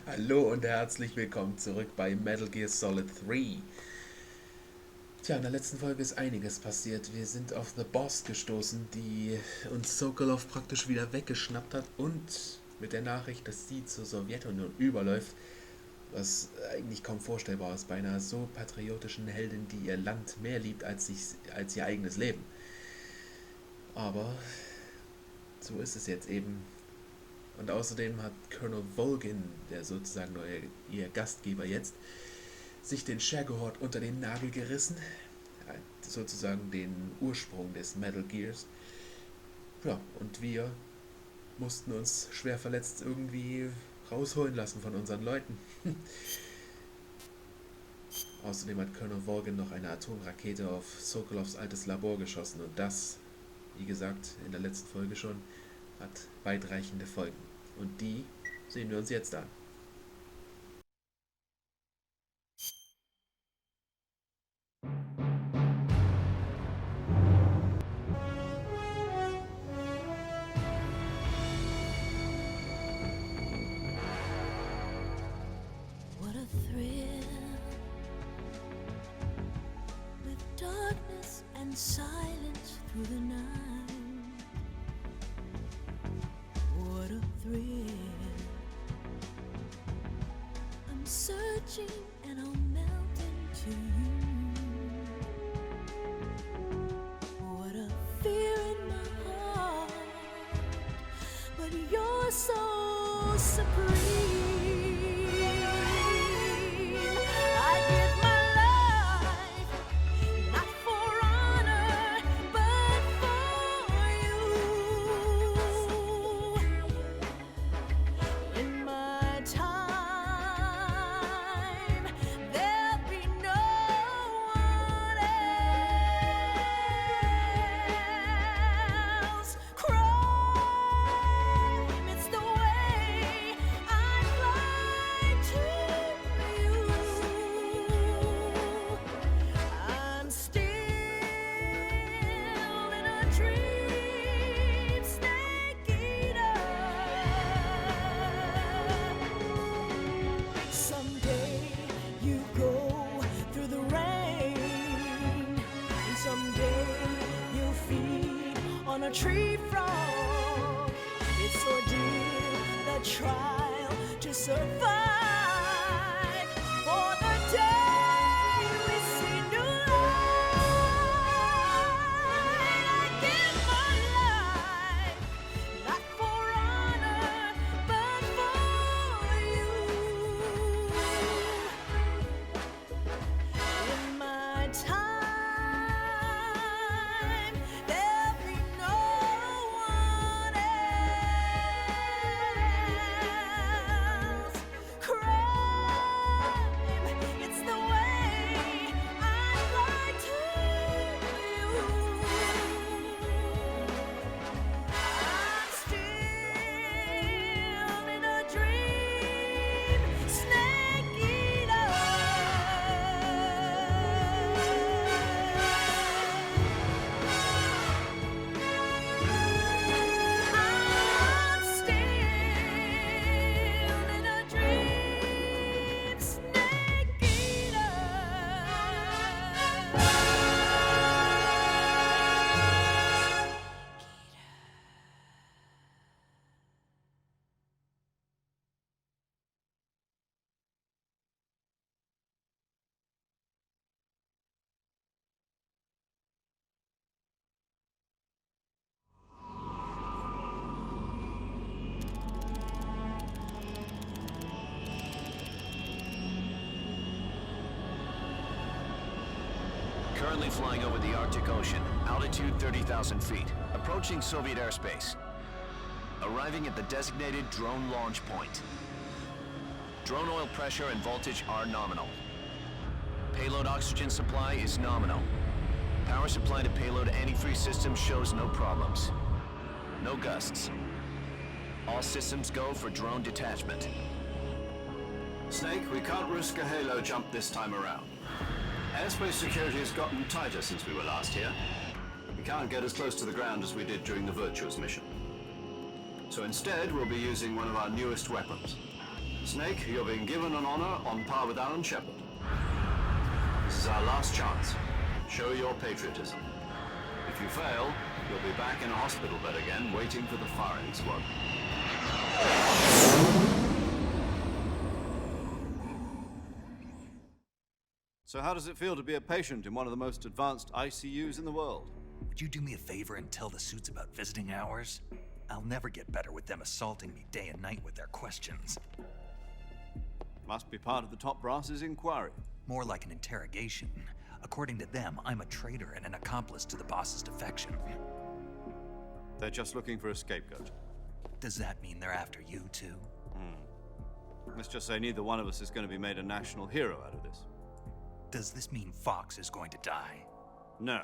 Hallo und herzlich willkommen zurück bei Metal Gear Solid 3. Tja, in der letzten Folge ist einiges passiert. Wir sind auf The Boss gestoßen, die uns Sokolov praktisch wieder weggeschnappt hat und mit der Nachricht, dass sie zur Sowjetunion überläuft, was eigentlich kaum vorstellbar ist bei einer so patriotischen Heldin, die ihr Land mehr liebt als ihr eigenes Leben. Aber so ist es jetzt eben. Und außerdem hat Colonel Volgin, der sozusagen ihr Gastgeber jetzt, sich den Shagohod unter den Nagel gerissen. Sozusagen den Ursprung des Metal Gears. Ja, und wir mussten uns schwer verletzt irgendwie rausholen lassen von unseren Leuten. Außerdem hat Colonel Volgin noch eine Atomrakete auf Sokolovs altes Labor geschossen. Und das, wie gesagt, in der letzten Folge schon, hat weitreichende Folgen. Und die sehen wir uns jetzt an. What a thrill, with darkness and silence through the night. What a thrill, I'm searching and I'll melt into you. What a fear in my heart, but you're so supreme. I give my life, not for honor, but for you. In my time, there'll be no one else. Crime, it's the way I fly to you. I'm still in a dream, snake eater. Someday you go through the rain, and someday you'll feed on a tree frog. It's ordeal, the trial to survive for the day we see new light. I give my life, not for honor, but for you. In my time, there'll be no one else. Crime, it's the way I fly to you. I'm still in a dream, snake eater. I'm still in a dream, snake eater. Currently flying over the Arctic Ocean, altitude 30,000 feet, approaching Soviet airspace. Arriving at the designated drone launch point. Drone oil pressure and voltage are nominal. Payload oxygen supply is nominal. Power supply to payload antifreeze system shows no problems. No gusts. All systems go for drone detachment. Snake, we can't risk a halo jump this time around. Airspace security has gotten tighter since we were last here. We can't get as close to the ground as we did during the Virtuosen Mission. So instead, we'll be using one of our newest weapons. Snake, you're being given an honor on par with Alan Shepard. This is our last chance. Show your patriotism. If you fail, you'll be back in a hospital bed again, waiting for the firing squad. So how does it feel to be a patient in one of the most advanced ICUs in the world? Would you do me a favor and tell the suits about visiting hours? I'll never get better with them assaulting me day and night with their questions. Must be part of the top brass's inquiry. More like an interrogation. According to them, I'm a traitor and an accomplice to the boss's defection. They're just looking for a scapegoat. Does that mean they're after you too? Let's just say neither one of us is going to be made a national hero out of this. Does this mean Fox is going to die? No.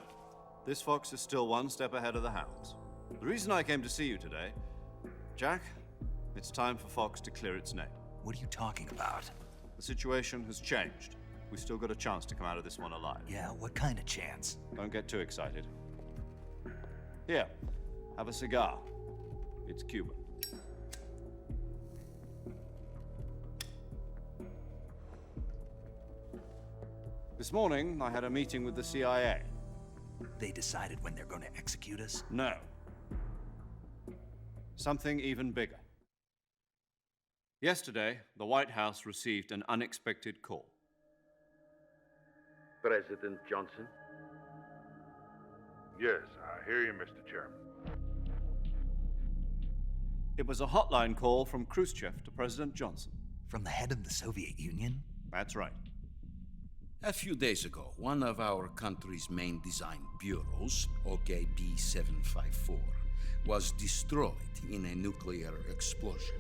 This fox is still one step ahead of the hounds. The reason I came to see you today, Jack, it's time for Fox to clear its name. What are you talking about? The situation has changed. We've still got a chance to come out of this one alive. Yeah, what kind of chance? Don't get too excited. Here, have a cigar. It's Cuban. This morning, I had a meeting with the CIA. They decided when they're going to execute us? No. Something even bigger. Yesterday, the White House received an unexpected call. President Johnson? Yes, I hear you, Mr. Chairman. It was a hotline call from Khrushchev to President Johnson. From the head of the Soviet Union? That's right. A few days ago, one of our country's main design bureaus, OKB 754, was destroyed in a nuclear explosion.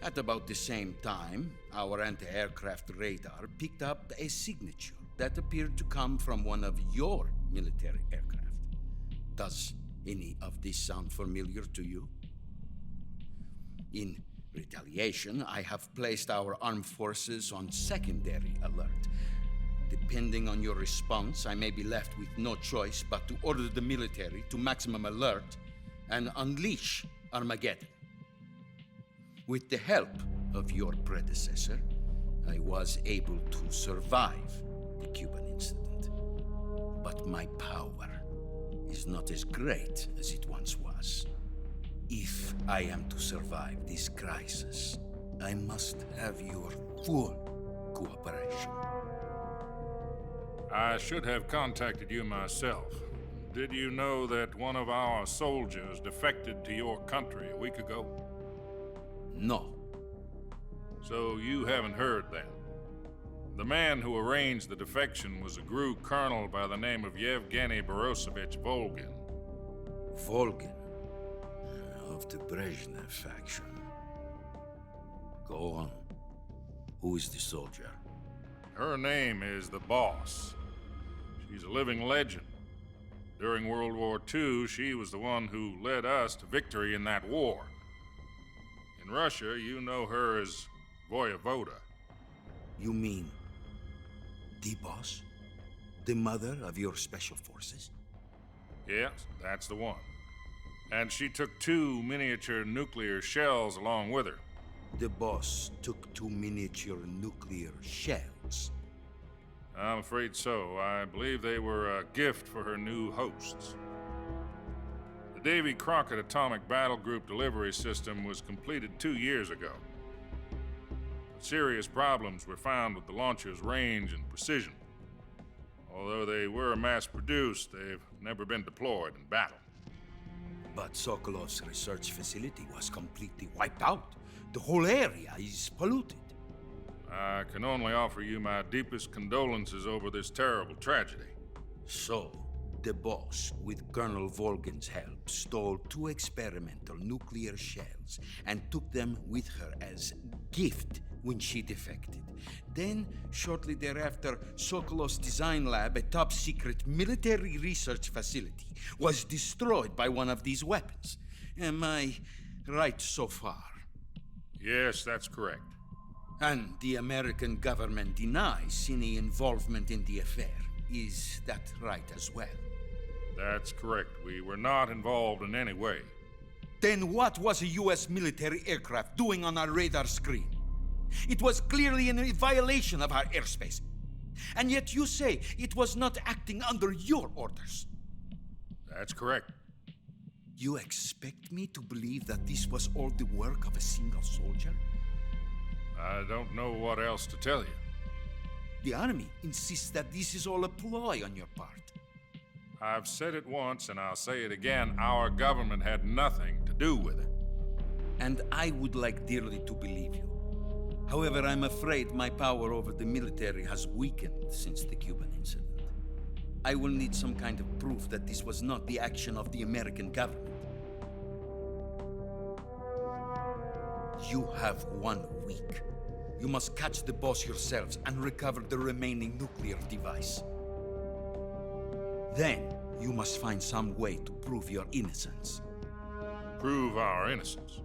At about the same time, our anti-aircraft radar picked up a signature that appeared to come from one of your military aircraft. Does any of this sound familiar to you? In retaliation, I have placed our armed forces on secondary alert. Depending on your response, I may be left with no choice but to order the military to maximum alert and unleash Armageddon. With the help of your predecessor, I was able to survive the Cuban incident. But my power is not as great as it once was. If I am to survive this crisis, I must have your full cooperation. I should have contacted you myself. Did you know that one of our soldiers defected to your country a week ago? No. So you haven't heard then. The man who arranged the defection was a GRU colonel by the name of Yevgeny Borosovich Volgin. Volgin, of the Brezhnev faction. Go on. Who is the soldier? Her name is the Boss. She's a living legend. During World War II, she was the one who led us to victory in that war. In Russia, you know her as Voyevoda. You mean the boss? The mother of your special forces? Yes, that's the one. And she took 2 miniature nuclear shells along with her. The boss took 2 miniature nuclear shells. I'm afraid so. I believe they were a gift for her new hosts. The Davy Crockett Atomic Battle Group delivery system was completed 2 years ago. But serious problems were found with the launcher's range and precision. Although they were mass-produced, they've never been deployed in battle. But Sokolov's research facility was completely wiped out. The whole area is polluted. I can only offer you my deepest condolences over this terrible tragedy. So, the boss, with Colonel Volgin's help, stole 2 experimental nuclear shells and took them with her as gift when she defected. Then, shortly thereafter, Sokolov's design lab, a top-secret military research facility, was destroyed by one of these weapons. Am I right so far? Yes, that's correct. And the American government denies any involvement in the affair. Is that right as well? That's correct. We were not involved in any way. Then what was a US military aircraft doing on our radar screen? It was clearly in violation of our airspace. And yet you say it was not acting under your orders. That's correct. You expect me to believe that this was all the work of a single soldier? I don't know what else to tell you. The Army insists that this is all a ploy on your part. I've said it once and I'll say it again. Our government had nothing to do with it. And I would like dearly to believe you. However, I'm afraid my power over the military has weakened since the Cuban incident. I will need some kind of proof that this was not the action of the American government. You have 1 week. You must catch the boss yourselves and recover the remaining nuclear device. Then, you must find some way to prove your innocence. Prove our innocence.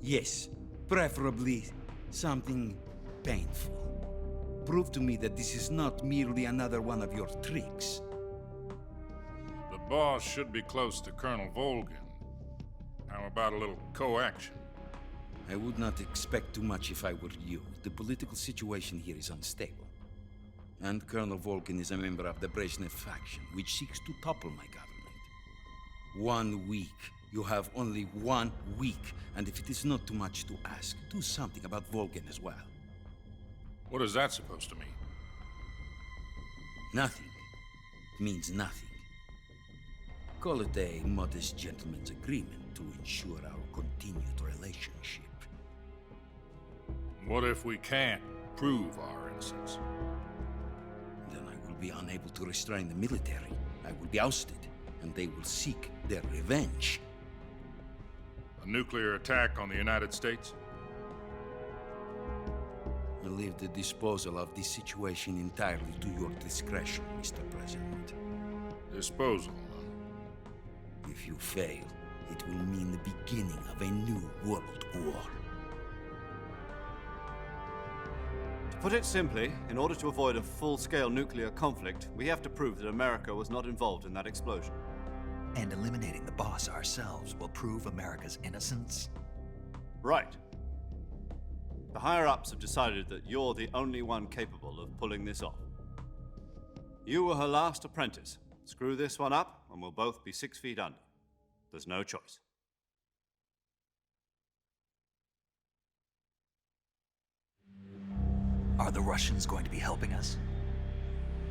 Yes, preferably something painful. Prove to me that this is not merely another one of your tricks. The boss should be close to Colonel Volgin. How about a little co-action? I would not expect too much if I were you. The political situation here is unstable. And Colonel Volgin is a member of the Brezhnev faction, which seeks to topple my government. 1 week. You have only 1 week. And if it is not too much to ask, do something about Volgin as well. What is that supposed to mean? Nothing. It means nothing. Call it a modest gentleman's agreement to ensure our continued relationship. What if we can't prove our innocence? Then I will be unable to restrain the military. I will be ousted, and they will seek their revenge. A nuclear attack on the United States? I leave the disposal of this situation entirely to your discretion, Mr. President. Disposal, If you fail, it will mean the beginning of a new world war. To put it simply, in order to avoid a full-scale nuclear conflict, we have to prove that America was not involved in that explosion. And eliminating the boss ourselves will prove America's innocence? Right. The higher-ups have decided that you're the only one capable of pulling this off. You were her last apprentice. Screw this one up, and we'll both be 6 feet under. There's no choice. Are the Russians going to be helping us?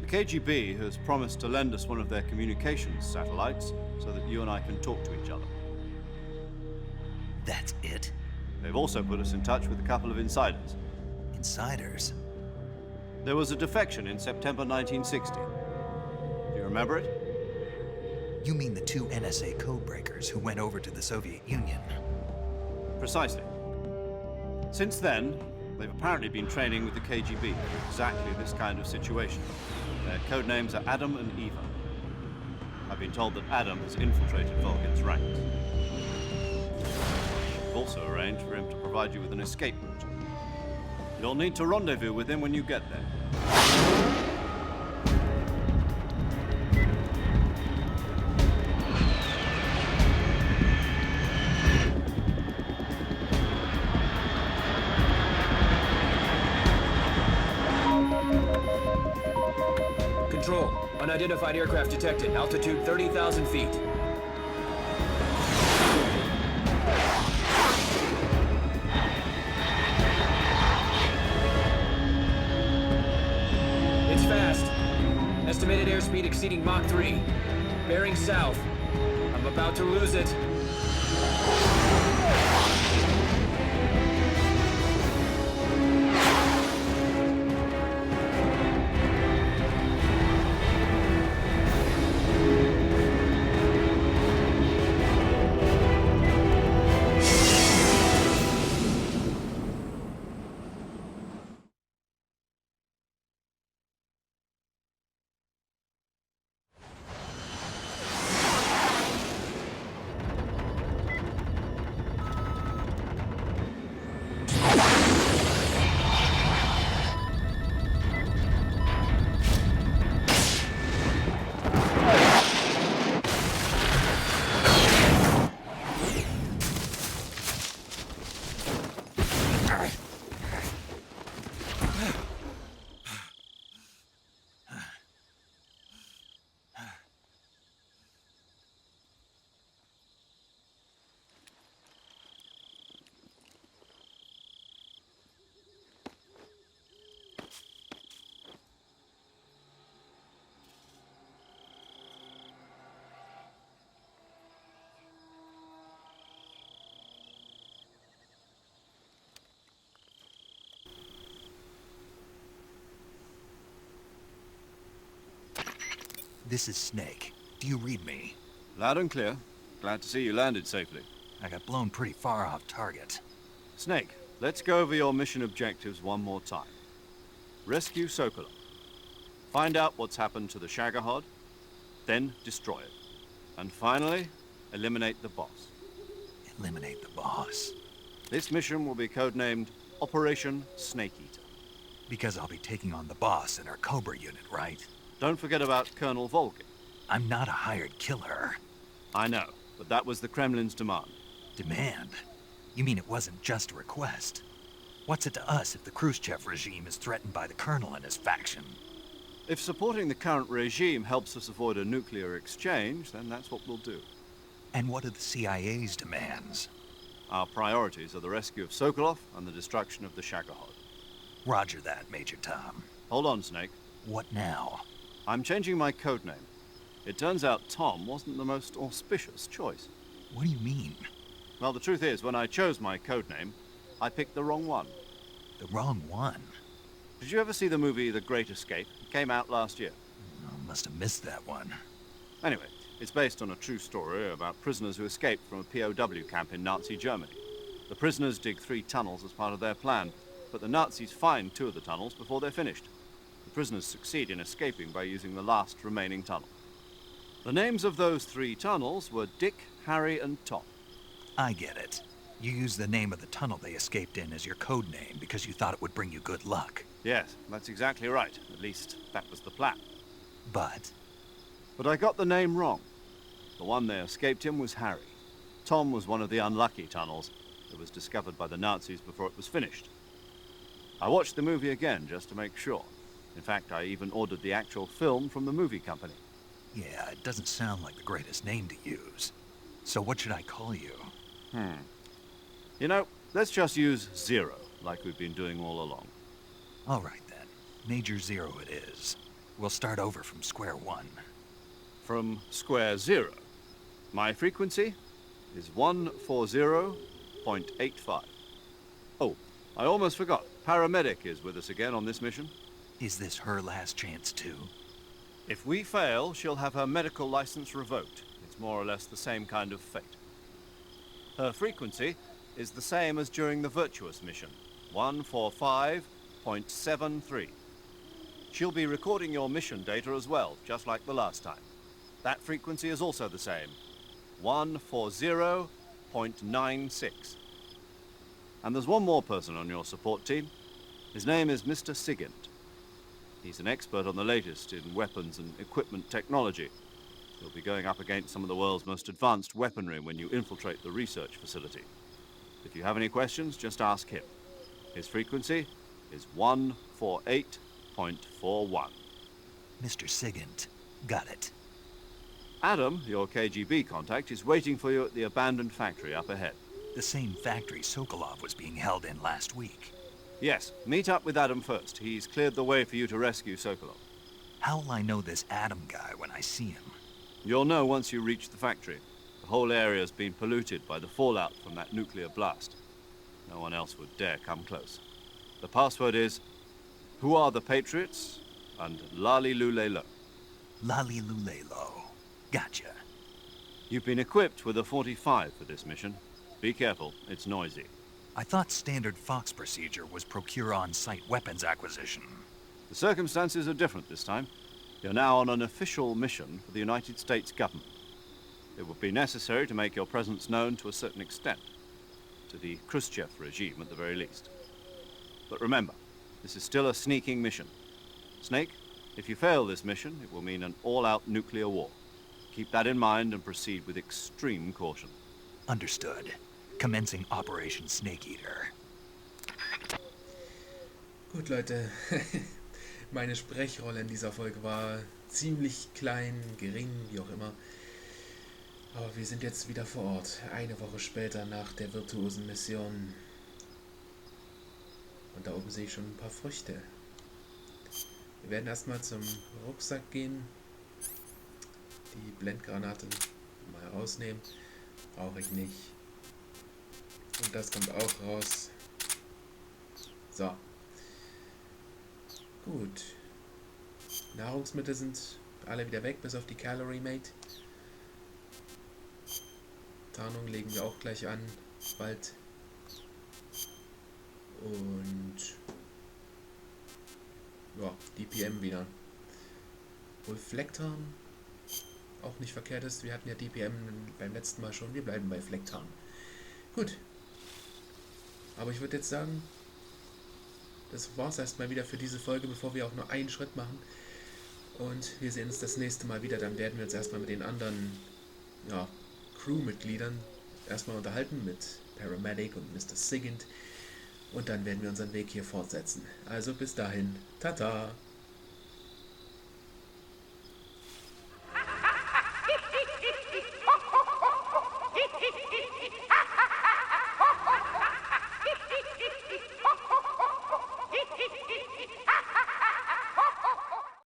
The KGB has promised to lend us one of their communications satellites so that you and I can talk to each other. That's it? They've also put us in touch with a couple of insiders. Insiders? There was a defection in September 1960. Do you remember it? You mean the 2 NSA codebreakers who went over to the Soviet Union? Precisely. Since then, they've apparently been training with the KGB for exactly this kind of situation. Their code names are Adam and Eva. I've been told that Adam has infiltrated Volgin's ranks. I've also arranged for him to provide you with an escape route. You'll need to rendezvous with him when you get there. Control. Unidentified aircraft detected. Altitude 30,000 feet. It's fast. Estimated airspeed exceeding Mach 3. Bearing south. I'm about to lose it. This is Snake. Do you read me? Loud and clear. Glad to see you landed safely. I got blown pretty far off target. Snake, let's go over your mission objectives one more time. Rescue Sokolov. Find out what's happened to the Shagohod, then destroy it. And finally, eliminate the boss. Eliminate the boss. This mission will be codenamed Operation Snake Eater. Because I'll be taking on the boss in our Cobra unit, right? Don't forget about Colonel Volkin. I'm not a hired killer. I know, but that was the Kremlin's demand. Demand? You mean it wasn't just a request? What's it to us if the Khrushchev regime is threatened by the Colonel and his faction? If supporting the current regime helps us avoid a nuclear exchange, then that's what we'll do. And what are the CIA's demands? Our priorities are the rescue of Sokolov and the destruction of the Shagohod. Roger that, Major Tom. Hold on, Snake. What now? I'm changing my codename. It turns out Tom wasn't the most auspicious choice. What do you mean? Well, the truth is, when I chose my codename, I picked the wrong one. The wrong one? Did you ever see the movie The Great Escape? It came out last year. I must have missed that one. Anyway, it's based on a true story about prisoners who escaped from a POW camp in Nazi Germany. The prisoners dig 3 tunnels as part of their plan, but the Nazis find 2 of the tunnels before they're finished. The prisoners succeed in escaping by using the last remaining tunnel. The names of those 3 tunnels were Dick, Harry, and Tom. I get it. You used the name of the tunnel they escaped in as your code name because you thought it would bring you good luck. Yes, that's exactly right. At least, that was the plan. But But I got the name wrong. The one they escaped in was Harry. Tom was one of the unlucky tunnels that was discovered by the Nazis before it was finished. I watched the movie again just to make sure. In fact, I even ordered the actual film from the movie company. yeah, it doesn't sound like the greatest name to use. So what should I call you? You know, let's just use Zero, like we've been doing all along. All right then. Major Zero it is. We'll start over from square one. From square 0. My frequency is 140.85. Oh, I almost forgot. Paramedic is with us again on this mission. Is this her last chance too? If we fail, she'll have her medical license revoked. It's more or less the same kind of fate. Her frequency is the same as during the Virtuosen Mission, 145.73. She'll be recording your mission data as well, just like the last time. That frequency is also the same, 140.96. And there's one more person on your support team. His name is Mr. Sigint. He's an expert on the latest in weapons and equipment technology. You'll be going up against some of the world's most advanced weaponry when you infiltrate the research facility. If you have any questions, just ask him. His frequency is 148.41. Mr. Sigint. Got it. Adam, your KGB contact, is waiting for you at the abandoned factory up ahead. The same factory Sokolov was being held in last week. Yes, meet up with Adam first. He's cleared the way for you to rescue Sokolov. How will I know this Adam guy when I see him? You'll know once you reach the factory. The whole area's been polluted by the fallout from that nuclear blast. No one else would dare come close. The password is, "Who are the Patriots?" and "Lali Lulelo." Lali Lulelo. Gotcha. You've been equipped with a 45 for this mission. Be careful, it's noisy. I thought standard Fox procedure was procure on-site weapons acquisition. The circumstances are different this time. You're now on an official mission for the United States government. It would be necessary to make your presence known to a certain extent, to the Khrushchev regime at the very least. But remember, this is still a sneaking mission. Snake, if you fail this mission, it will mean an all-out nuclear war. Keep that in mind and proceed with extreme caution. Understood. Commencing Operation Snake Eater. Gut, Leute. Meine Sprechrolle in dieser Folge war ziemlich klein, gering, wie auch immer. Aber wir sind jetzt wieder vor Ort. Eine Woche später nach der Virtuosen Mission. Und da oben sehe ich schon ein paar Früchte. Wir werden erstmal zum Rucksack gehen. Die Blendgranate mal rausnehmen. Brauche ich nicht. Und das kommt auch raus. So. Gut. Nahrungsmittel sind alle wieder weg, bis auf die Calorie Mate. Tarnung legen wir auch gleich an, bald. Und ja, DPM wieder. Wohl Flecktarn auch nicht verkehrt ist. Wir hatten ja DPM beim letzten Mal schon. Wir bleiben bei Flecktarn. Gut. Aber ich würde jetzt sagen, das war es erstmal wieder für diese Folge, bevor wir auch nur einen Schritt machen. Und wir sehen uns das nächste Mal wieder. Dann werden wir uns erstmal mit den anderen Crewmitgliedern erstmal unterhalten, mit Paramedic und Mr. Sigint. Und dann werden wir unseren Weg hier fortsetzen. Also bis dahin. Tata!